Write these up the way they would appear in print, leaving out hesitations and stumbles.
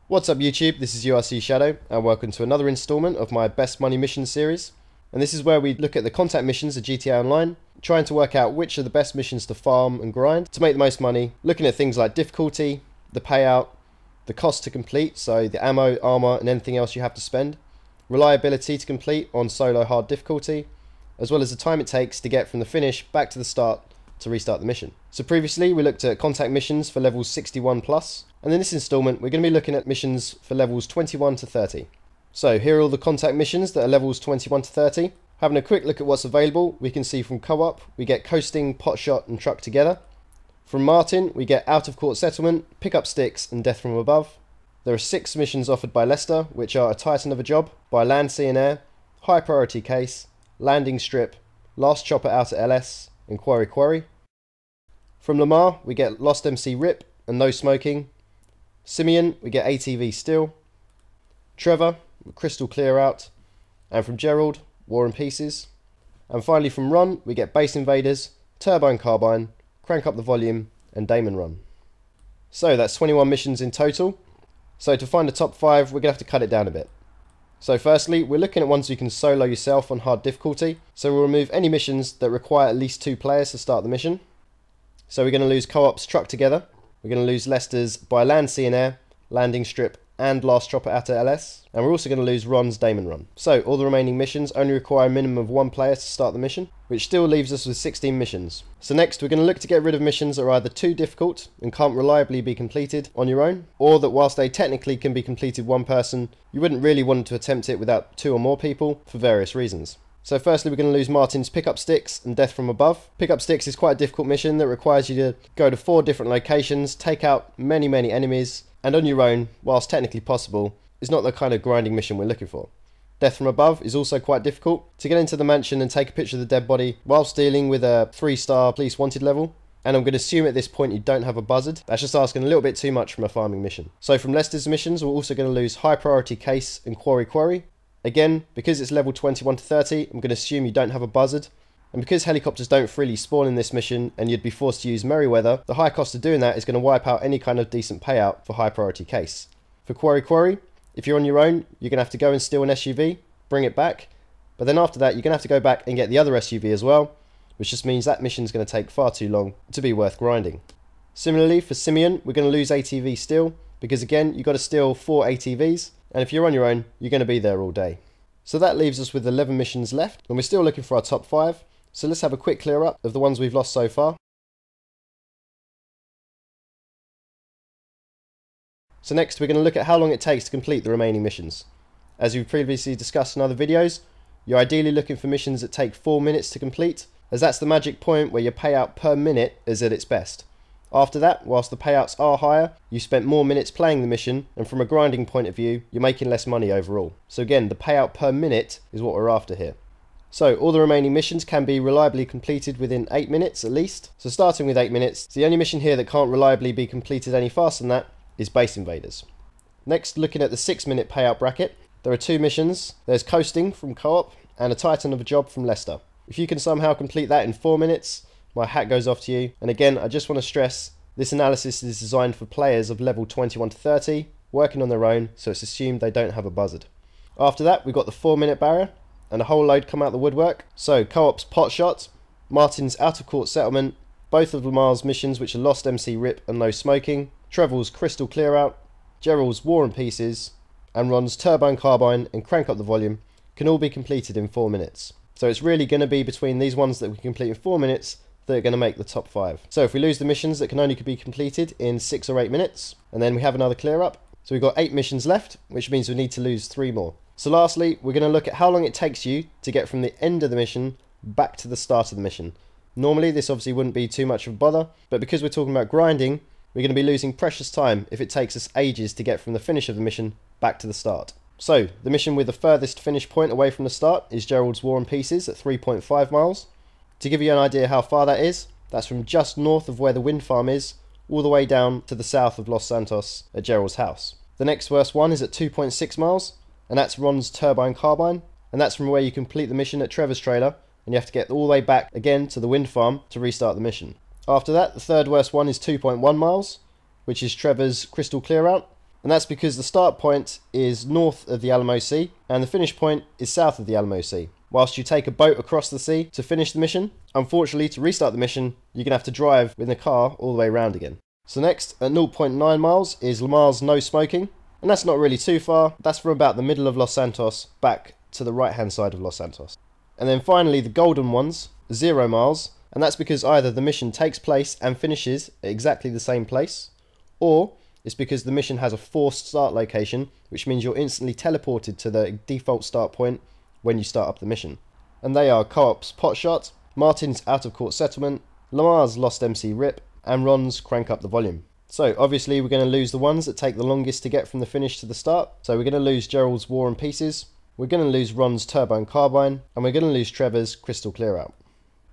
What's up YouTube, this is URC Shadow and welcome to another installment of my Best Money Missions series. And this is where we look at the contact missions of GTA Online, trying to work out which are the best missions to farm and grind to make the most money, looking at things like difficulty, the payout, the cost to complete, so the ammo, armor and anything else you have to spend, reliability to complete on solo hard difficulty, as well as the time it takes to get from the finish back to the start to restart the mission. So previously we looked at contact missions for levels 61 plus, and in this installment we're going to be looking at missions for levels 21 to 30. So here are all the contact missions that are levels 21 to 30. Having a quick look at what's available, we can see from co-op we get coasting, potshot and truck together. From Martin we get out of court settlement, pick up sticks and death from above. There are 6 missions offered by Leicester, which are a titan of a job, by land, sea and air, high priority case, landing strip, last chopper out at LS and quarry. From Lamar we get lost MC rip and no smoking. Simeon we get ATV still. Trevor crystal clear out, and from Gerald war and pieces. And finally from Ron we get base invaders, turbine carbine, crank up the volume and Damon run. So that's 21 missions in total. So to find the top 5 we're going to have to cut it down a bit. So firstly we're looking at ones you can solo yourself on hard difficulty, so we'll remove any missions that require at least 2 players to start the mission. So we're going to lose co-op's truck together, we're going to lose Leicester's by land, sea and air, landing strip and last chopper out at LS, and we're also going to lose Ron's Damon run. So all the remaining missions only require a minimum of 1 player to start the mission, which still leaves us with 16 missions. So next we're going to look to get rid of missions that are either too difficult and can't reliably be completed on your own, or that whilst they technically can be completed one person, you wouldn't really want to attempt it without 2 or more people for various reasons. So firstly we're going to lose Martin's pick up sticks and death from above. Pick up sticks is quite a difficult mission that requires you to go to 4 different locations, take out many enemies, and on your own, whilst technically possible, is not the kind of grinding mission we're looking for. Death from above is also quite difficult. To get into the mansion and take a picture of the dead body whilst dealing with a 3-star police wanted level, and I'm going to assume at this point you don't have a buzzard. That's just asking a little bit too much from a farming mission. So from Leicester's missions we're also going to lose high priority case and quarry. Again, because it's level 21 to 30, I'm going to assume you don't have a buzzard. And because helicopters don't freely spawn in this mission and you'd be forced to use Merryweather, the high cost of doing that is going to wipe out any kind of decent payout for high priority case. For quarry, if you're on your own, you're going to have to go and steal an SUV, bring it back, but then after that you're going to have to go back and get the other SUV as well, which just means that mission's going to take far too long to be worth grinding. Similarly for Simeon, we're going to lose ATV still, because again you've got to steal 4 ATVs, and if you're on your own, you're going to be there all day. So that leaves us with 11 missions left, and we're still looking for our top 5, so let's have a quick clear up of the ones we've lost so far. So next we're going to look at how long it takes to complete the remaining missions. As we've previously discussed in other videos, you're ideally looking for missions that take 4 minutes to complete, as that's the magic point where your payout per minute is at its best. After that, whilst the payouts are higher, you spent more minutes playing the mission, and from a grinding point of view, you're making less money overall. So again, the payout per minute is what we're after here. So all the remaining missions can be reliably completed within 8 minutes at least. So starting with 8 minutes, the only mission here that can't reliably be completed any faster than that is Base Invaders. Next, looking at the 6-minute payout bracket, there are 2 missions. There's Coasting from Co-op and a Titan of a Job from Leicester. If you can somehow complete that in 4 minutes, my hat goes off to you. And again, I just want to stress, this analysis is designed for players of level 21 to 30, working on their own, so it's assumed they don't have a buzzard. After that, we've got the 4-minute barrier, and a whole load come out the woodwork. So Co-op's Potshot, Martin's Out of Court Settlement, both of Lamar's missions which are Lost MC Rip and No Smoking, Trevor's Crystal Clear Out, Gerald's War and Pieces, and Ron's Turbine Carbine and Crank Up the Volume can all be completed in 4 minutes. So it's really going to be between these ones that we complete in 4 minutes that are going to make the top 5. So if we lose the missions that can only be completed in 6 or 8 minutes, and then we have another clear up, so we've got 8 missions left, which means we need to lose 3 more. So lastly, we're going to look at how long it takes you to get from the end of the mission back to the start of the mission. Normally this obviously wouldn't be too much of a bother, but because we're talking about grinding, we're going to be losing precious time if it takes us ages to get from the finish of the mission back to the start. So the mission with the furthest finish point away from the start is Gerald's War and Pieces at 3.5 miles. To give you an idea how far that is, that's from just north of where the wind farm is, all the way down to the south of Los Santos at Gerald's house. The next worst one is at 2.6 miles, and that's Ron's Turbine Carbine, and that's from where you complete the mission at Trevor's trailer, and you have to get all the way back again to the wind farm to restart the mission. After that, the third worst one is 2.1 miles, which is Trevor's Crystal Clear Out, And that's because the start point is north of the Alamo Sea and the finish point is south of the Alamo Sea. Whilst you take a boat across the sea to finish the mission, unfortunately to restart the mission, you're going to have to drive in the car all the way around again. So next, at 0.9 miles is Lamar's no smoking, and that's not really too far. That's from about the middle of Los Santos back to the right hand side of Los Santos. And then finally the golden ones, 0 miles, and that's because either the mission takes place and finishes at exactly the same place, or it's because the mission has a forced start location, which means you're instantly teleported to the default start point when you start up the mission. And they are Co-op's Potshot, Martin's Out of Court Settlement, Lamar's Lost MC Rip, and Ron's Crank Up the Volume. So obviously we're going to lose the ones that take the longest to get from the finish to the start. So we're going to lose Gerald's War and Pieces, we're going to lose Ron's Turbo and Carbine, and we're going to lose Trevor's Crystal Clear Out.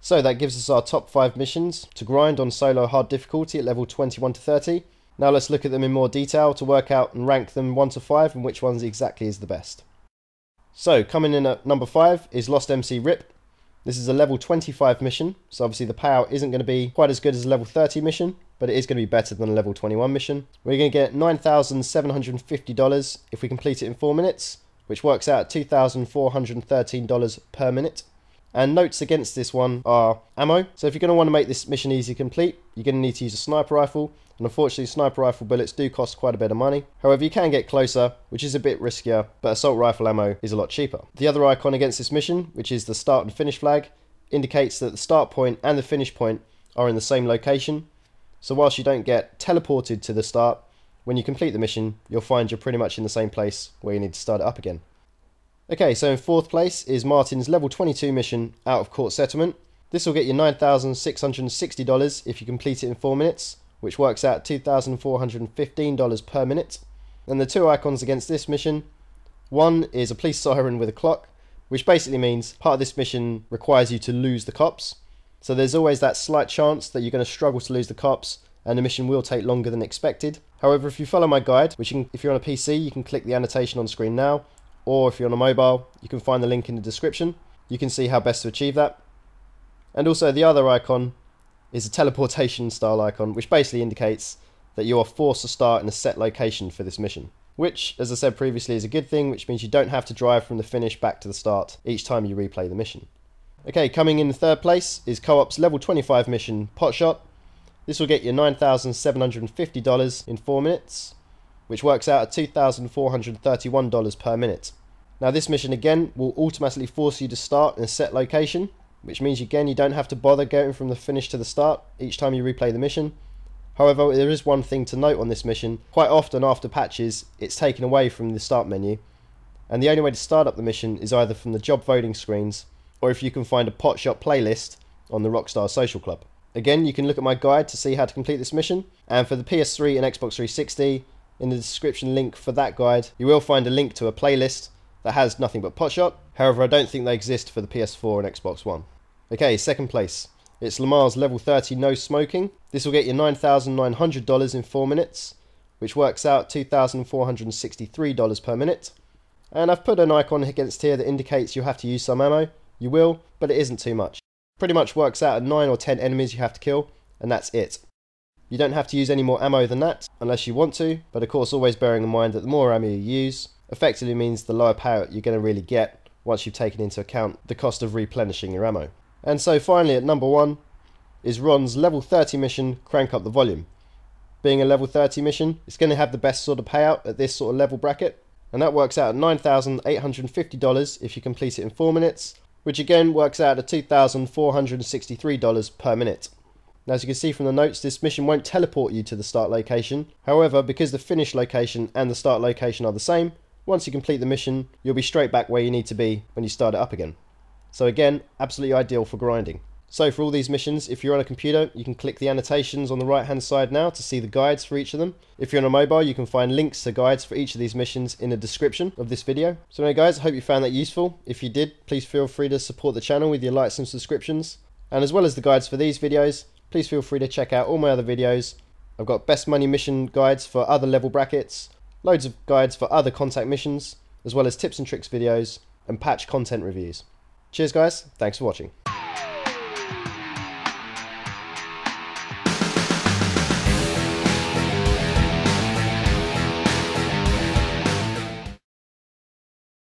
So that gives us our top 5 missions to grind on solo hard difficulty at level 21 to 30. Now let's look at them in more detail to work out and rank them 1 to 5 and which ones exactly is the best. So coming in at number 5 is Lost MC Rip. This is a level 25 mission, so obviously the payout isn't going to be quite as good as a level 30 mission, but it is going to be better than a level 21 mission. We're going to get $9,750 if we complete it in 4 minutes, which works out at $2,413 per minute. And notes against this one are ammo. So if you're going to want to make this mission easy to complete, you're going to need to use a sniper rifle. And unfortunately, sniper rifle bullets do cost quite a bit of money. However, you can get closer, which is a bit riskier, but assault rifle ammo is a lot cheaper. The other icon against this mission, which is the start and finish flag, indicates that the start point and the finish point are in the same location. So whilst you don't get teleported to the start, when you complete the mission, you'll find you're pretty much in the same place where you need to start it up again. Okay, so in 4th place is Martin's level 22 mission, Out of Court Settlement. This will get you $9,660 if you complete it in 4 minutes, which works out $2,415 per minute. And the 2 icons against this mission, one is a police siren with a clock, which basically means part of this mission requires you to lose the cops. So there's always that slight chance that you're going to struggle to lose the cops, and the mission will take longer than expected. However, if you follow my guide, which if you're on a PC, you can click the annotation on screen now, or if you're on a mobile, you can find the link in the description. You can see how best to achieve that. And also the other icon is a teleportation style icon, which basically indicates that you are forced to start in a set location for this mission. Which, as I said previously, is a good thing, which means you don't have to drive from the finish back to the start each time you replay the mission. Okay, coming in 3rd place is Co-op's level 25 mission, Potshot. This will get you $9,750 in 4 minutes, which works out at $2,431 per minute. Now this mission again will automatically force you to start in a set location, which means again you don't have to bother going from the finish to the start each time you replay the mission. However, there is one thing to note on this mission. Quite often after patches, it's taken away from the start menu, and the only way to start up the mission is either from the job voting screens, or if you can find a Potshot playlist on the Rockstar Social Club. Again, you can look at my guide to see how to complete this mission, and for the PS3 and Xbox 360, in the description link for that guide, you will find a link to a playlist that has nothing but Potshot. However, I don't think they exist for the PS4 and Xbox One. Okay, 2nd place. It's Lamar's level 30 no smoking. This will get you $9,900 in 4 minutes, which works out $2,463 per minute. And I've put an icon against here that indicates you have to use some ammo. You will, but it isn't too much. Pretty much works out at 9 or 10 enemies you have to kill, and that's it. You don't have to use any more ammo than that, unless you want to, but of course always bearing in mind that the more ammo you use, effectively means the lower payout you're going to really get once you've taken into account the cost of replenishing your ammo. And so finally at number 1 is Ron's level 30 mission, Crank Up the Volume. Being a level 30 mission, it's going to have the best sort of payout at this sort of level bracket, and that works out at $9,850 if you complete it in 4 minutes, which again works out at $2,463 per minute. Now, as you can see from the notes, this mission won't teleport you to the start location. However, because the finish location and the start location are the same, once you complete the mission, you'll be straight back where you need to be when you start it up again. So again, absolutely ideal for grinding. So for all these missions, if you're on a computer, you can click the annotations on the right hand side now to see the guides for each of them. If you're on a mobile, you can find links to guides for each of these missions in the description of this video. So anyway guys, I hope you found that useful. If you did, please feel free to support the channel with your likes and subscriptions. And as well as the guides for these videos, please feel free to check out all my other videos. I've got best money mission guides for other level brackets, loads of guides for other contact missions, as well as tips and tricks videos and patch content reviews. Cheers guys, thanks for watching.